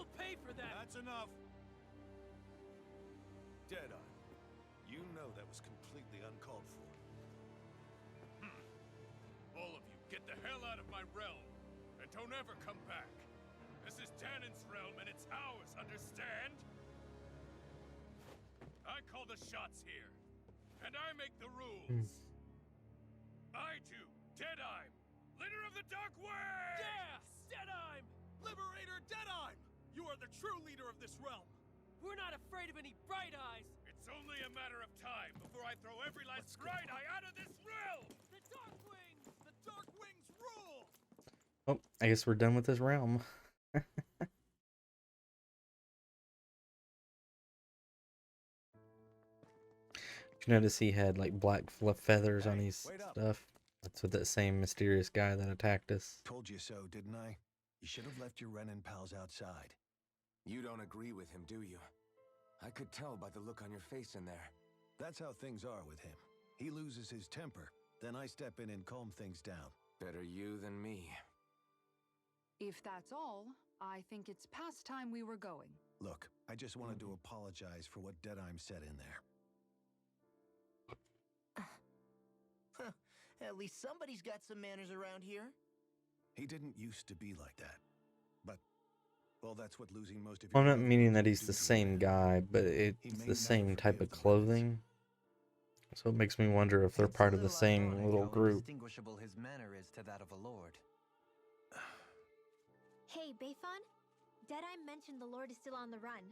We'll pay for that. That's enough. Deadeye, you know that was completely uncalled for. All of you, get the hell out of my realm, and don't ever come back. This is Tannin's realm, and it's ours, understand? I call the shots here, and I make the rules. I do, Deadeye, leader of the Dark Way! Yeah! Deadeye! Liberator Deadeye! You are the true leader of this realm. We're not afraid of any bright eyes. It's only a matter of time before I throw every last bright eye out of this realm! The Dark Wings! The Dark Wings rule! Oh, I guess we're done with this realm. Did you notice he had like black fluff feathers on his stuff? That's what that same mysterious guy that attacked us. Told you so, didn't I? You should have left your Renin pals outside. You don't agree with him, do you? I could tell by the look on your face in there. That's how things are with him. He loses his temper, then I step in and calm things down. Better you than me. If that's all, I think it's past time we were going. Look, I just wanted to apologize for what Deadeye said in there. At least somebody's got some manners around here. He didn't used to be like that. But, well, that's what losing most of Well, your... I'm not meaning that he's the same guy, but it's the same type of clothing. So it makes me wonder if they're part of the same little group. Distinguishable his manner is to that of a lord. Hey, Bayfon? Deadeye mentioned the Lord is still on the run.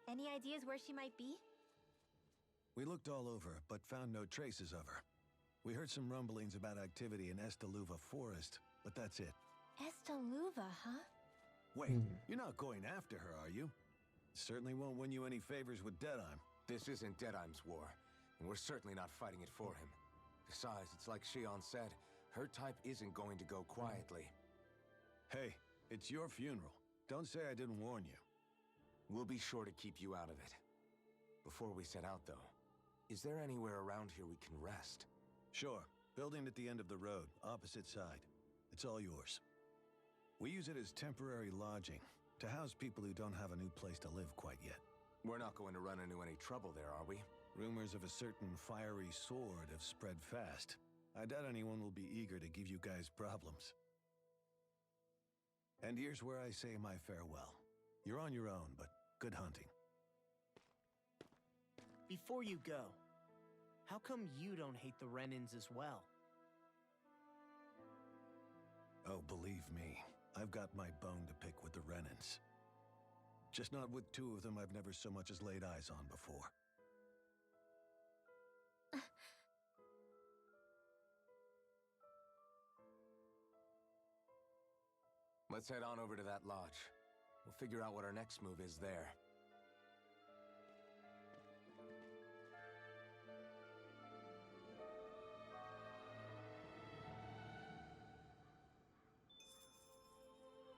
Any ideas where she might be? We looked all over, but found no traces of her. We heard some rumblings about activity in Estaluva Forest, but that's it. Estaluva, huh? Wait, you're not going after her, are you? Certainly won't win you any favors with Deadeye. This isn't Deadeye's war, and we're certainly not fighting it for him. Besides, it's like Shion said, her type isn't going to go quietly. Hey, it's your funeral. Don't say I didn't warn you. We'll be sure to keep you out of it. Before we set out, though, is there anywhere around here we can rest? Sure. Building at the end of the road, opposite side. It's all yours. We use it as temporary lodging, to house people who don't have a new place to live quite yet. We're not going to run into any trouble there, are we? Rumors of a certain fiery sword have spread fast. I doubt anyone will be eager to give you guys problems. And here's where I say my farewell. You're on your own, but good hunting. Before you go, how come you don't hate the Renins as well? Oh, believe me, I've got my bone to pick with the Renins. Just not with two of them I've never so much as laid eyes on before. Let's head on over to that lodge. We'll figure out what our next move is there.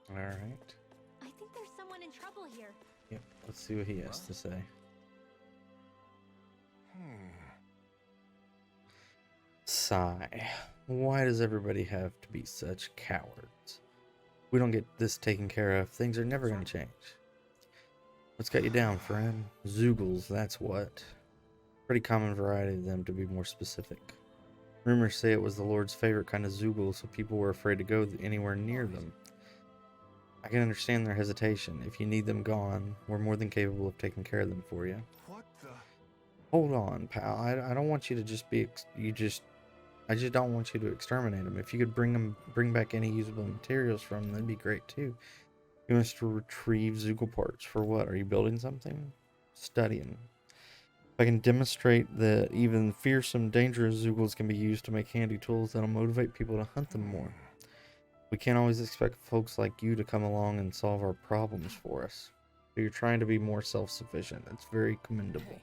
All right. I think there's someone in trouble here. Yep. Let's see what he has to say. Sigh. Why does everybody have to be such cowards? We don't get this taken care of, things are never going to change. What's got you down, friend? Zoogles, that's what. Pretty common variety of them, to be more specific. Rumors say it was the Lord's favorite kind of Zoogle, so people were afraid to go anywhere near them. I can understand their hesitation. If you need them gone, we're more than capable of taking care of them for you. What the? Hold on, pal. I don't want you to just be... I just don't want you to exterminate them. If you could bring back any usable materials from them, that'd be great too. You want us to retrieve Zoogle parts for what? Are you building something? Studying. If I can demonstrate that even fearsome, dangerous Zoogles can be used to make handy tools, that'll motivate people to hunt them more. We can't always expect folks like you to come along and solve our problems for us. But you're trying to be more self-sufficient. It's very commendable.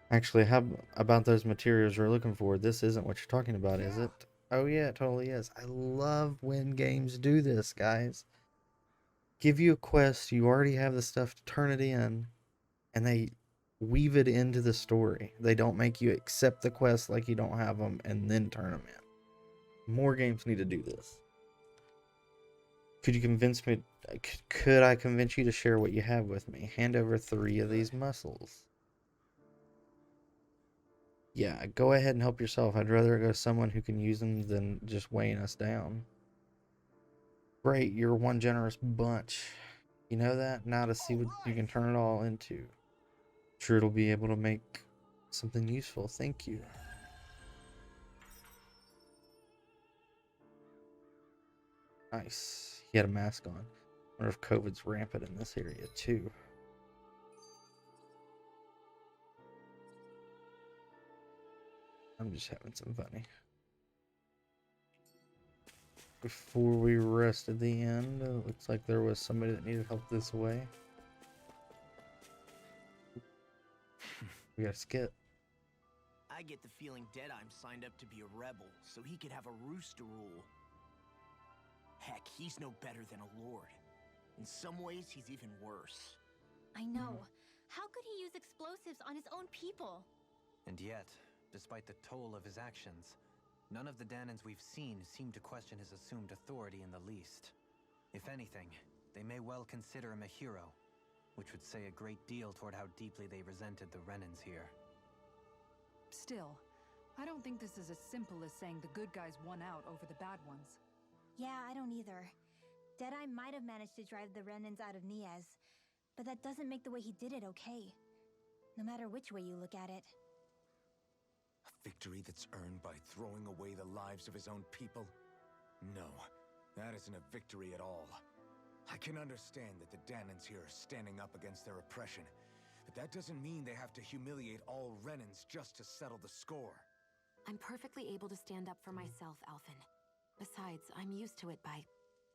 Actually, how about those materials you're looking for? This isn't what you're talking about, is it? Oh yeah, it totally is. I love when games do this, guys. Give you a quest, you already have the stuff to turn it in, and they weave it into the story. They don't make you accept the quest like you don't have them and then turn them in. More games need to do this. Could you convince me? Could I convince you to share what you have with me? Hand over 3 of these muscles. Yeah, go ahead and help yourself. I'd rather go someone who can use them than just weighing us down. Great, you're one generous bunch. You know that? Now to see what you can turn it all into. Sure, it'll be able to make something useful. Thank you. Nice. He had a mask on. Wonder if COVID's rampant in this area too. I'm just having some funny. Before we rest at the end, it looks like there was somebody that needed help this way. We got a skit. I get the feeling Deadeye signed up to be a rebel so he could have a rooster rule. Heck, he's no better than a lord. In some ways, he's even worse. I know. How could he use explosives on his own people? And yet, despite the toll of his actions, none of the Danans we've seen seem to question his assumed authority in the least. If anything, they may well consider him a hero, which would say a great deal toward how deeply they resented the Renans here. Still, I don't think this is as simple as saying the good guys won out over the bad ones. Yeah, I don't either. Deadeye might have managed to drive the Renans out of Niaz, but that doesn't make the way he did it okay. No matter which way you look at it. A victory that's earned by throwing away the lives of his own people? No, that isn't a victory at all. I can understand that the Danans here are standing up against their oppression, but that doesn't mean they have to humiliate all Renans just to settle the score. I'm perfectly able to stand up for myself, Alphen. Besides, I'm used to it by...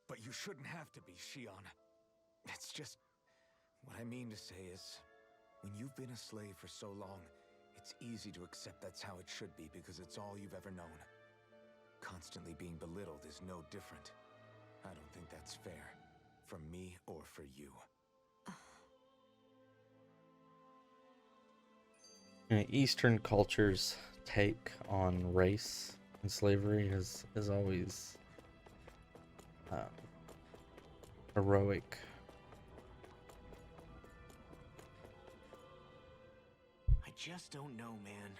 But you shouldn't have to be, Shion. It's just... What I mean to say is, when you've been a slave for so long, it's easy to accept that's how it should be because it's all you've ever known. Constantly being belittled is no different. I don't think that's fair. For me or for you. Eastern culture's take on race and slavery is always heroic. I just don't know, man.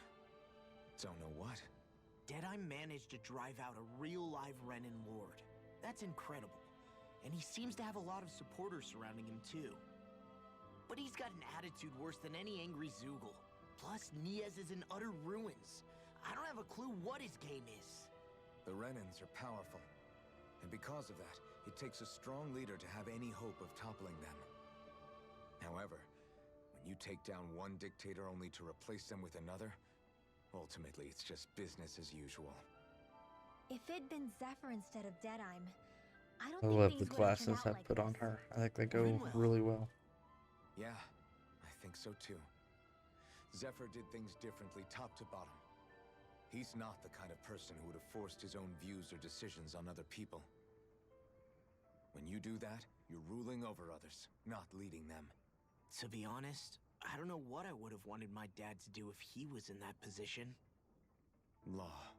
Don't know what? Deadeye managed to drive out a real live Renan lord. That's incredible. And he seems to have a lot of supporters surrounding him too. But he's got an attitude worse than any angry Zoogle. Plus, Niaz is in utter ruins. I don't have a clue what his game is. The Renans are powerful. And because of that, it takes a strong leader to have any hope of toppling them. However, when you take down one dictator only to replace them with another, ultimately it's just business as usual. If it'd been Zephyr instead of Deadeye, I don't I think love things the would have glasses turned out I like put on this. her. I think they go really well. Yeah, I think so too. Zephyr did things differently top to bottom. He's not the kind of person who would have forced his own views or decisions on other people. When you do that, you're ruling over others, not leading them. To be honest, I don't know what I would have wanted my dad to do if he was in that position. Law.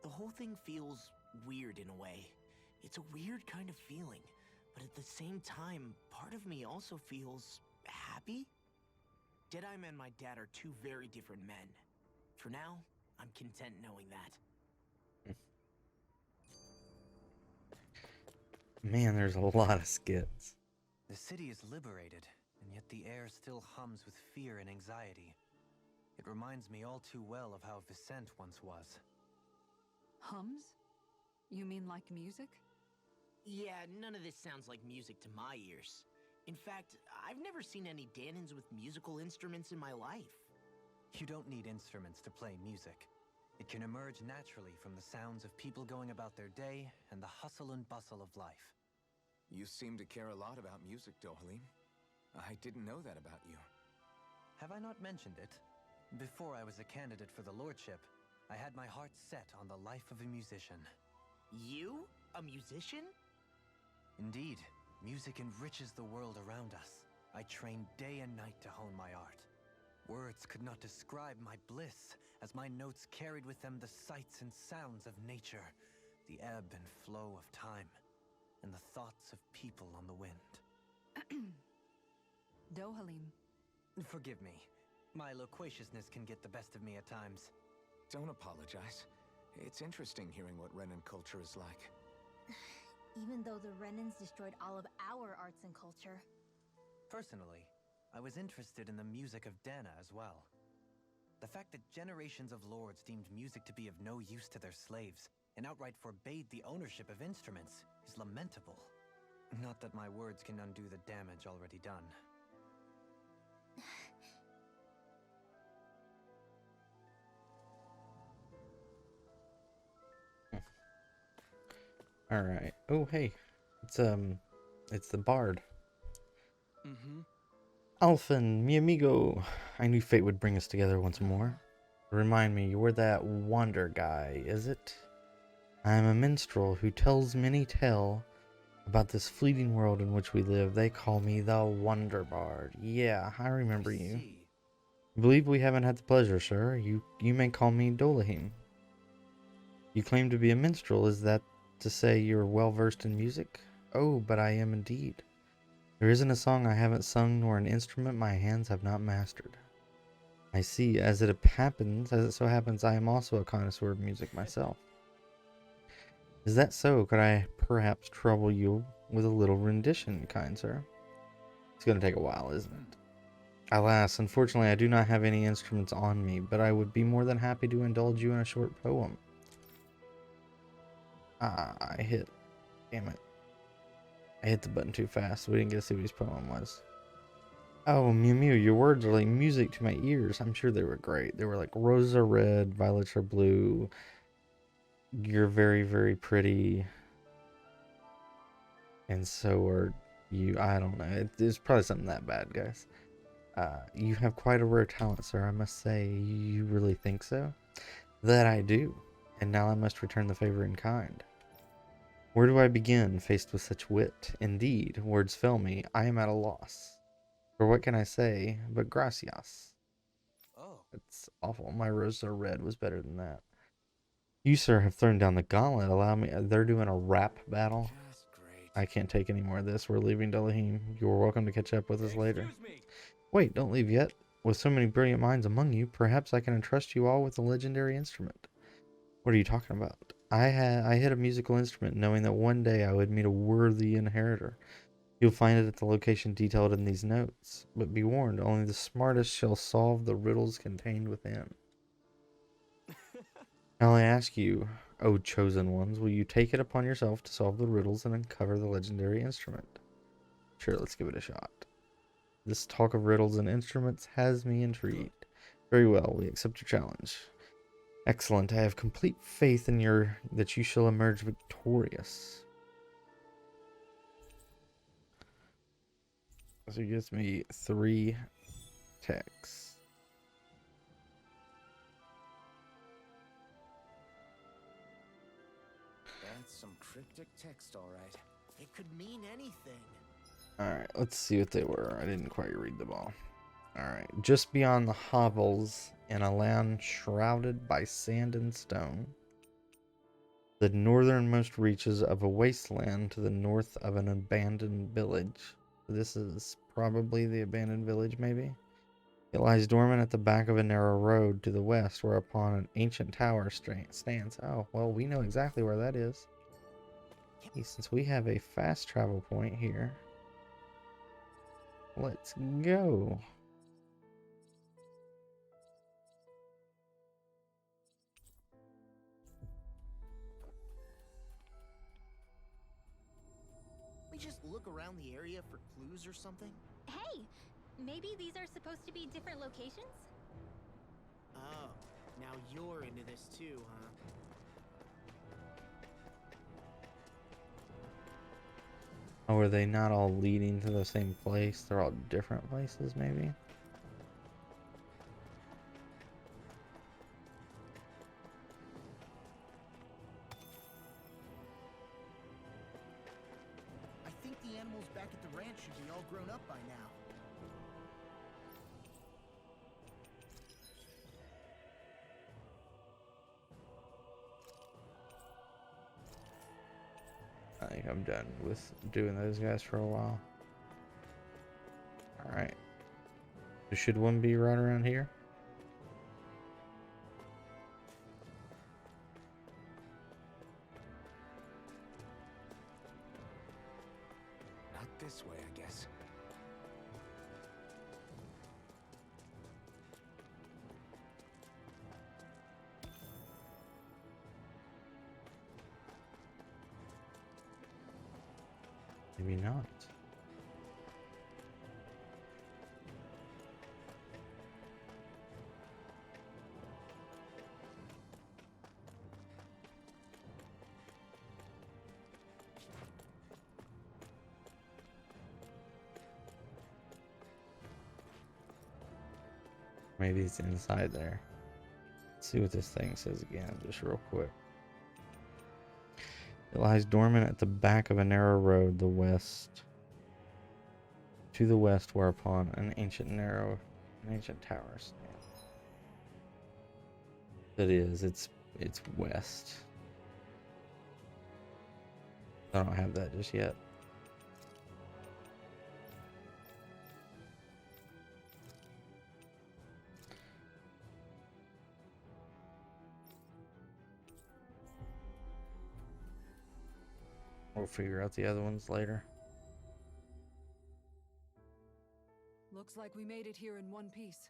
The whole thing feels weird in a way. It's a weird kind of feeling, but at the same time, part of me also feels happy. Deadeye and my dad are two very different men. For now, I'm content knowing that. Man, there's a lot of skits. The city is liberated, and yet the air still hums with fear and anxiety. It reminds me all too well of how Vicente once was. Hums? You mean like music? Yeah, none of this sounds like music to my ears. In fact, I've never seen any Danans with musical instruments in my life. You don't need instruments to play music. It can emerge naturally from the sounds of people going about their day and the hustle and bustle of life. You seem to care a lot about music, Dohalim. I didn't know that about you. Have I not mentioned it? Before I was a candidate for the lordship, I had my heart set on the life of a musician. You? A musician? Indeed, music enriches the world around us. I trained day and night to hone my art. Words could not describe my bliss, as my notes carried with them the sights and sounds of nature, the ebb and flow of time. and the thoughts of people on the wind. Dohalim. Forgive me. My loquaciousness can get the best of me at times. Don't apologize. It's interesting hearing what Renan culture is like. Even though the Renans destroyed all of our arts and culture. Personally, I was interested in the music of Dana as well. The fact that generations of lords deemed music to be of no use to their slaves and outright forbade the ownership of instruments is lamentable. Not that my words can undo the damage already done. All right. Oh, hey, it's the bard. Mm-hmm. Alphen, mi amigo. I knew fate would bring us together once more. Remind me, you're that wonder guy, is it? I am a minstrel who tells many tale about this fleeting world in which we live. They call me the Wonder Bard. Yeah, I remember you. I believe we haven't had the pleasure, sir. You may call me Dolahim. You claim to be a minstrel. Is that to say you're well versed in music? Oh, but I am indeed. There isn't a song I haven't sung nor an instrument my hands have not mastered. I see. As it so happens, I am also a connoisseur of music myself. Is that so? Could I perhaps trouble you with a little rendition, kind sir? It's going to take a while, isn't it? Alas, unfortunately, I do not have any instruments on me, but I would be more than happy to indulge you in a short poem. Damn it. I hit the button too fast. We didn't get to see what his poem was. Oh, Mew Mew, your words are like music to my ears. I'm sure they were great. They were like, roses are red, violets are blue. You're very, very pretty. And so are you. I don't know. It's probably something that bad, guys. You have quite a rare talent, sir. I must say, you really think so? That I do. And now I must return the favor in kind. Where do I begin, faced with such wit? Indeed, words fail me. I am at a loss. For what can I say but gracias? Oh. It's awful. My roses are red was better than that. You, sir, have thrown down the gauntlet. Allow me. They're doing a rap battle. Just great. I can't take any more of this. We're leaving Dolahim. You're welcome to catch up with us later. Excuse me. Wait, don't leave yet. With so many brilliant minds among you, perhaps I can entrust you all with a legendary instrument. What are you talking about? I hit a musical instrument knowing that one day I would meet a worthy inheritor. You'll find it at the location detailed in these notes. But be warned, only the smartest shall solve the riddles contained within. Now I ask you, O chosen ones, will you take it upon yourself to solve the riddles and uncover the legendary instrument? Sure, let's give it a shot. This talk of riddles and instruments has me intrigued. Very well, we accept your challenge. Excellent, I have complete faith in that you shall emerge victorious. So it gives me 3 texts. That's some cryptic text, all right. It could mean anything. Alright, let's see what they were. I didn't quite read them all. Alright, just beyond the hovels in a land shrouded by sand and stone, the northernmost reaches of a wasteland to the north of an abandoned village. This is probably the abandoned village, maybe? It lies dormant at the back of a narrow road to the west, whereupon an ancient tower stands. Oh, well, we know exactly where that is. Hey, since we have a fast travel point here, let's go. We just look around the area for clues or something? Hey, maybe these are supposed to be different locations? Oh, now you're into this too, huh? Oh, are they not all leading to the same place? They're all different places, maybe? I think the animals back at the ranch should be all grown up by now. think I'm done with doing those guys for a while. Alright. Should one be right around here? Not this way, I guess. Maybe not. Maybe it's inside there. Let's see what this thing says again, just real quick. It lies dormant at the back of a narrow road, to the west, whereupon an ancient tower stands. That is, it's west. I don't have that just yet. We'll figure out the other ones later. Looks like we made it here in one piece.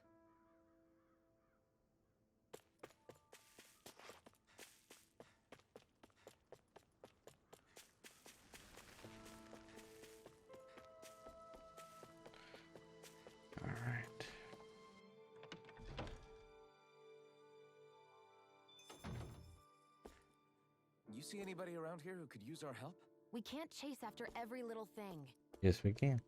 All right. You see anybody around here who could use our help? We can't chase after every little thing. Yes, we can.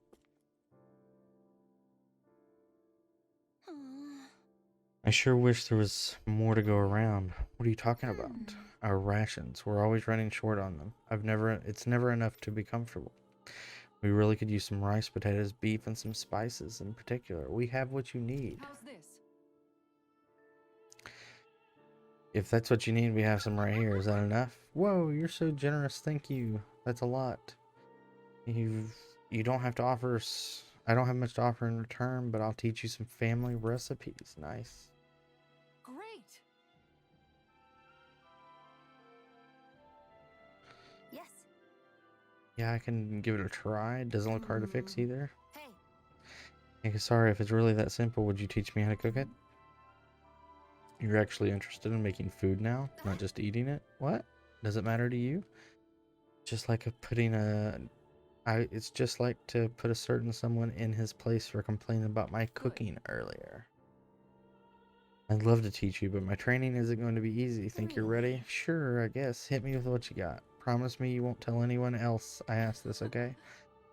I sure wish there was more to go around. What are you talking about? Our rations. We're always running short on them. It's never enough to be comfortable. We really could use some rice, potatoes, beef, and some spices in particular. We have what you need. How's this? If that's what you need, we have some right here. Is that enough? Whoa, you're so generous. Thank you. That's a lot. You don't have to offer. I don't have much to offer in return, but I'll teach you some family recipes. Nice. Great. Yes. Yeah, I can give it a try. It doesn't look hard to fix either. Hey. Okay, sorry, if it's really that simple, would you teach me how to cook it? You're actually interested in making food now, not just eating it? What? Does it matter to you? Just like it's just like to put a certain someone in his place for complaining about my cooking earlier. I'd love to teach you, but my training isn't going to be easy. Think you're ready? Sure, I guess. Hit me with what you got. Promise me you won't tell anyone else I asked this, okay?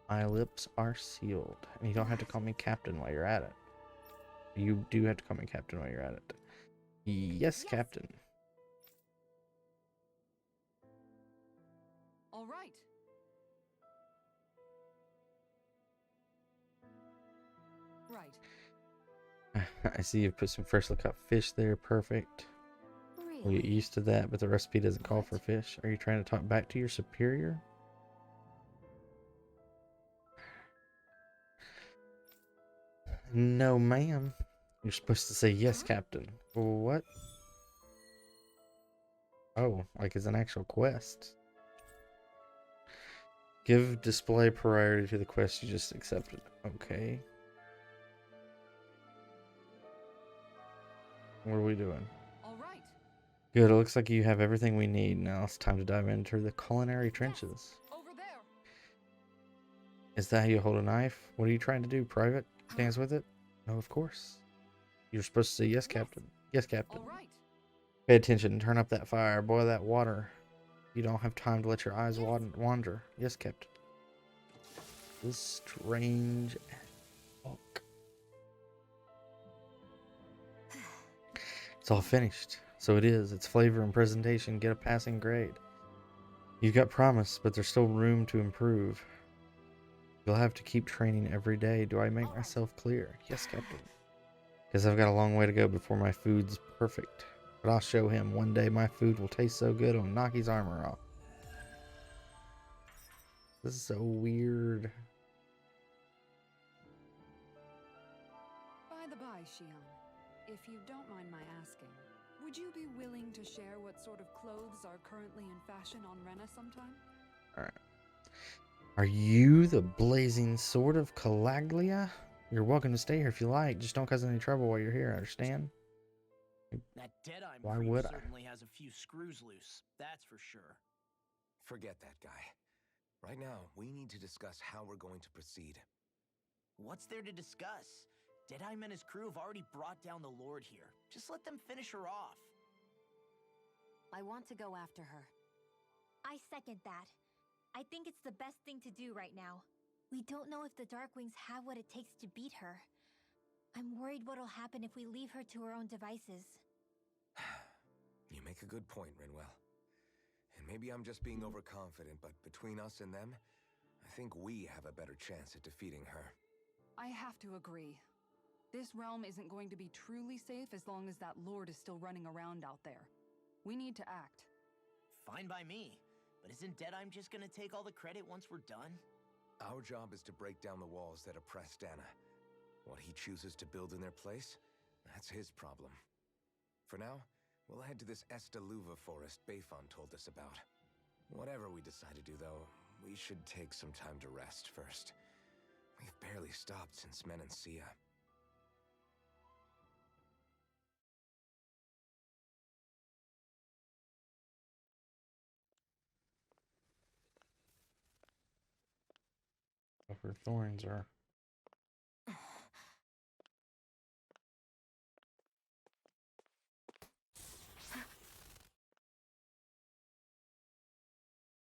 My lips are sealed. And you don't have to call me Captain while you're at it. You do have to call me Captain while you're at it. Yes, Captain. All right. Right. I see you've put some freshly caught fish there. Perfect. We'll get used to that, but the recipe doesn't call for fish. Are you trying to talk back to your superior? No, ma'am. You're supposed to say yes, Captain. What? Oh, like it's an actual quest. Give display priority to the quest you just accepted. Okay. What are we doing? All right. Good, it looks like you have everything we need. Now it's time to dive into the culinary trenches. Over there. Is that how you hold a knife? What are you trying to do, Private? Dance with it? No, of course. You're supposed to say yes, Captain. Yes, Captain. All right. Pay attention. Turn up that fire. Boil that water. You don't have time to let your eyes wander. Yes, Captain. This strange fuck. It's all finished. So it is. Its flavor and presentation get a passing grade. You've got promise, but there's still room to improve. You'll have to keep training every day. Do I make myself clear? Yes, Captain. Because I've got a long way to go before my food's perfect. But I'll show him. One day my food will taste so good it'll knock his armor off. This is so weird. By the by, Shion, if you don't mind my asking, would you be willing to share what sort of clothes are currently in fashion on Rena sometime? Alright. Are you the blazing sword of Calaglia? You're welcome to stay here if you like. Just don't cause any trouble while you're here, understand? That Deadeye Why creep would I? certainly has a few screws loose, that's for sure. Forget that guy. Right now, we need to discuss how we're going to proceed. What's there to discuss? Deadeye and his crew have already brought down the Lord here. Just let them finish her off. I want to go after her. I second that. I think it's the best thing to do right now. We don't know if the Darkwings have what it takes to beat her. I'm worried what'll happen if we leave her to her own devices. You make a good point, Rinwell. And maybe I'm just being overconfident, but between us and them, I think we have a better chance at defeating her. I have to agree. This realm isn't going to be truly safe as long as that Lord is still running around out there. We need to act. Fine by me. But isn't Deadeye just gonna take all the credit once we're done? Our job is to break down the walls that oppress Dana. What he chooses to build in their place, that's his problem. For now, we'll head to this Estaluva forest Bayfon told us about. Whatever we decide to do, though, we should take some time to rest first. We've barely stopped since Menancia. If her thorns are.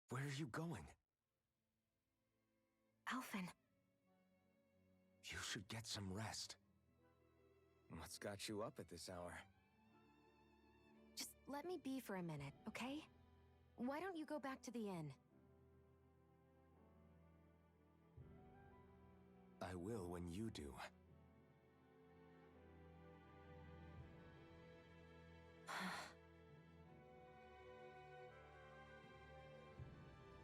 Where are you going? Alphen. You should get some rest. What's got you up at this hour? Just let me be for a minute, okay? Why don't you go back to the inn? I will when you do.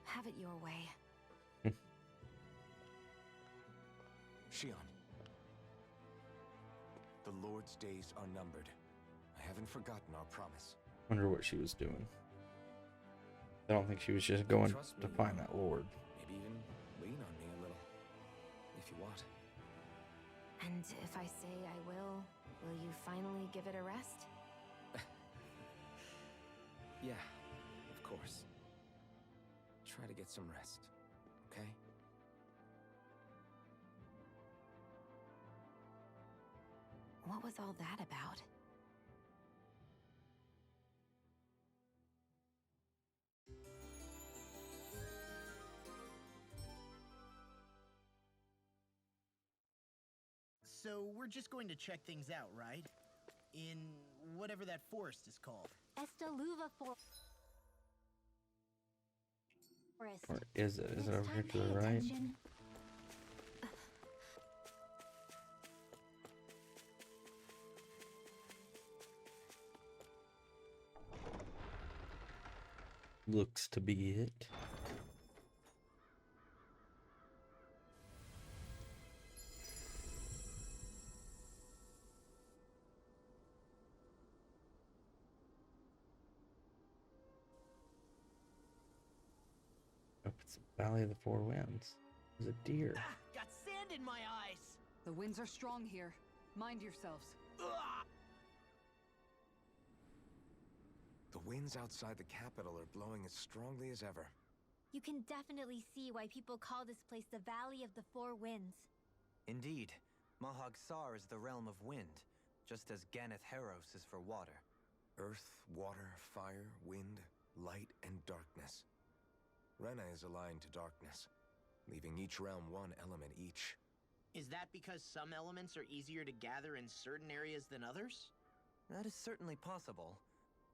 Have it your way. Shion. The Lord's days are numbered. I haven't forgotten our promise. Wonder what she was doing. I don't think she was just going Trust to me, find that Lord. Maybe even lean on me a little. If you want. And if I say I will you finally give it a rest? Yeah, of course. Try to get some rest, okay? What was all that about? So we're just going to check things out, right? In whatever that forest is called. Estaluva forest. Or is it? Is it over here to the Pay right? attention. Looks to be it. Oh, it's the Valley of the Four Winds. There's a deer. Ah, got sand in my eyes! The winds are strong here. Mind yourselves. Ugh. The winds outside the capital are blowing as strongly as ever. You can definitely see why people call this place the Valley of the Four Winds. Indeed, Mahag Sar is the realm of wind, just as Ganeth Heros is for water. Earth, water, fire, wind, light, and darkness. Rena is aligned to darkness, leaving each realm one element each. Is that because some elements are easier to gather in certain areas than others? That is certainly possible,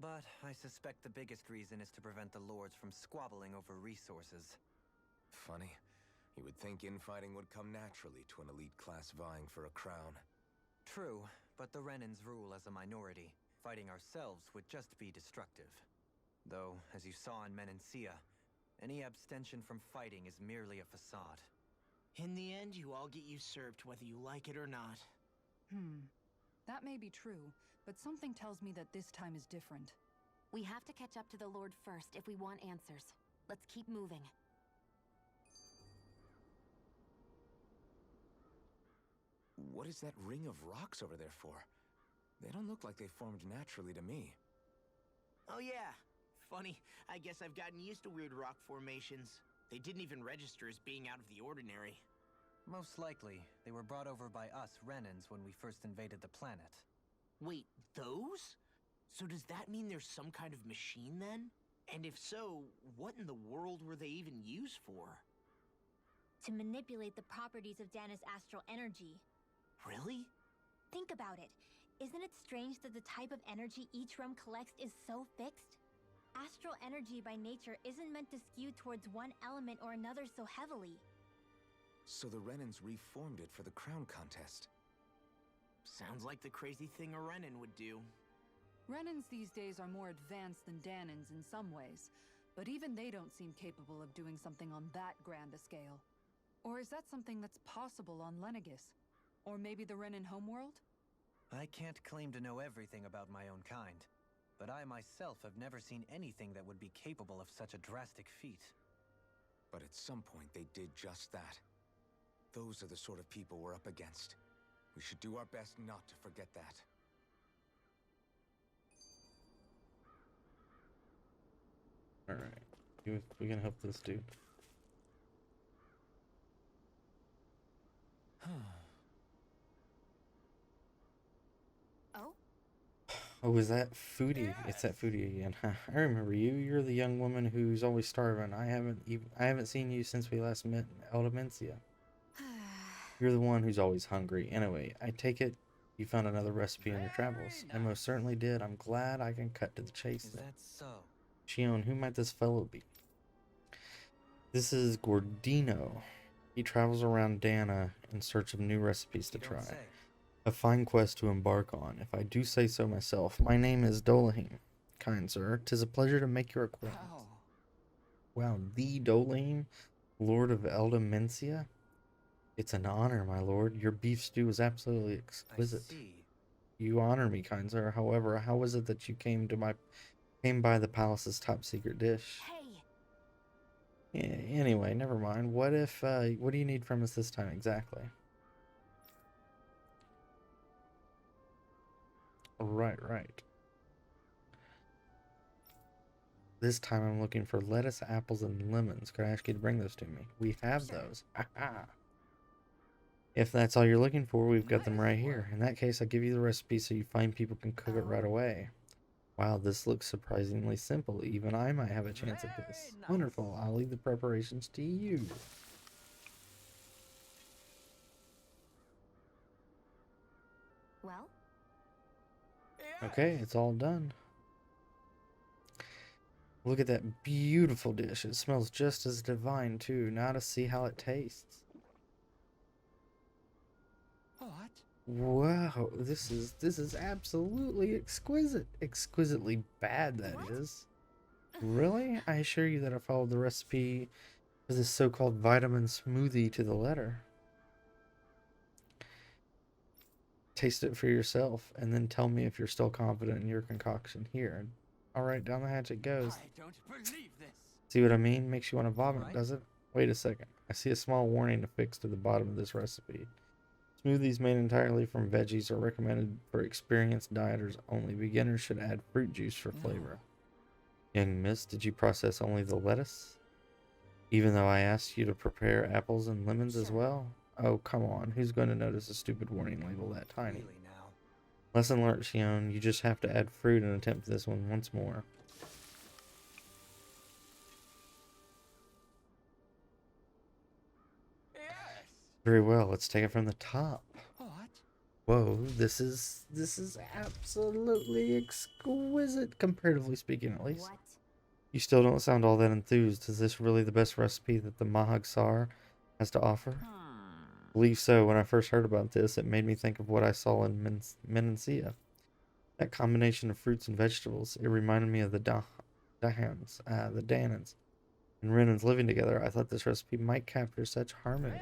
but I suspect the biggest reason is to prevent the lords from squabbling over resources. Funny. You would think infighting would come naturally to an elite class vying for a crown. True, but the Renans rule as a minority. Fighting ourselves would just be destructive. Though, as you saw in Menancia, Any abstention from fighting is merely a facade. In the end, you all get usurped whether you like it or not. That may be true, but something tells me that this time is different. We have to catch up to the Lord first if we want answers. Let's keep moving. What is that ring of rocks over there for? They don't look like they formed naturally to me. Oh yeah. Funny, I guess I've gotten used to weird rock formations. They didn't even register as being out of the ordinary. Most likely, they were brought over by us Renans when we first invaded the planet. Wait, those? So does that mean there's some kind of machine then? And if so, what in the world were they even used for? To manipulate the properties of Dana's astral energy. Really? Think about it. Isn't it strange that the type of energy each realm collects is so fixed? Astral energy by nature isn't meant to skew towards one element or another so heavily. So the Renans reformed it for the crown contest. Sounds like the crazy thing a Renan would do. Renans these days are more advanced than Danans in some ways, but even they don't seem capable of doing something on that grand a scale. Or is that something that's possible on Lenegis? Or maybe the Renan homeworld? I can't claim to know everything about my own kind, but I myself have never seen anything that would be capable of such a drastic feat. But at some point they did just that. Those are the sort of people we're up against. We should do our best not to forget that. Alright. We can help this dude. Oh? Oh, is that Foodie? It's that Foodie again. I remember you. You're the young woman who's always starving. I haven't seen you since we last met in Eldemencia. You're the one who's always hungry. Anyway, I take it you found another recipe in your travels. I most certainly did. I'm glad I can cut to the chase. Is that so? Shion, who might this fellow be? This is Gordino. He travels around Dana in search of new recipes to try. A fine quest to embark on, if I do say so myself. My name is Dolahim. Kind sir, 'tis a pleasure to make your acquaintance. Wow, the Dolahim, Lord of Eldemencia? It's an honor, my lord. Your beef stew is absolutely exquisite. I see. You honor me, kind sir. However, how was it that you came by the palace's top secret dish? Hey! Yeah, anyway, never mind. What do you need from us this time exactly? Right. This time I'm looking for lettuce, apples, and lemons. Could I ask you to bring those to me? We have those. Aha! If that's all you're looking for, we've got them right here. In that case, I'll give you the recipe so you find people can cook it right away. Wow, this looks surprisingly simple. Even I might have a chance at this. Wonderful. I'll leave the preparations to you. Well? Okay, it's all done. Look at that beautiful dish. It smells just as divine, too. Now to see how it tastes. What? Wow, this is absolutely exquisite. Exquisitely bad, that is. Really? I assure you that I followed the recipe for this so-called vitamin smoothie to the letter. Taste it for yourself, and then tell me if you're still confident in your concoction here. Alright, down the hatch it goes. I don't believe this. See what I mean? Makes you want to vomit, Right. does it? Wait a second. I see a small warning affixed to the bottom of this recipe. Smoothies made entirely from veggies are recommended for experienced dieters only. Beginners should add fruit juice for flavor. Young miss, did you process only the lettuce? Even though I asked you to prepare apples and lemons as well? Oh, come on. Who's going to notice a stupid warning label that tiny? Really now? Lesson learned, Shion. You just have to add fruit and attempt this one once more. Yes. Very well. Let's take it from the top. What? Whoa, this is absolutely exquisite, comparatively speaking, at least. What? You still don't sound all that enthused. Is this really the best recipe that the Mahag Sar has to offer? I believe so. When I first heard about this, it made me think of what I saw in Menancia. That combination of fruits and vegetables. It reminded me of the Danans. and Renans living together, I thought this recipe might capture such harmony.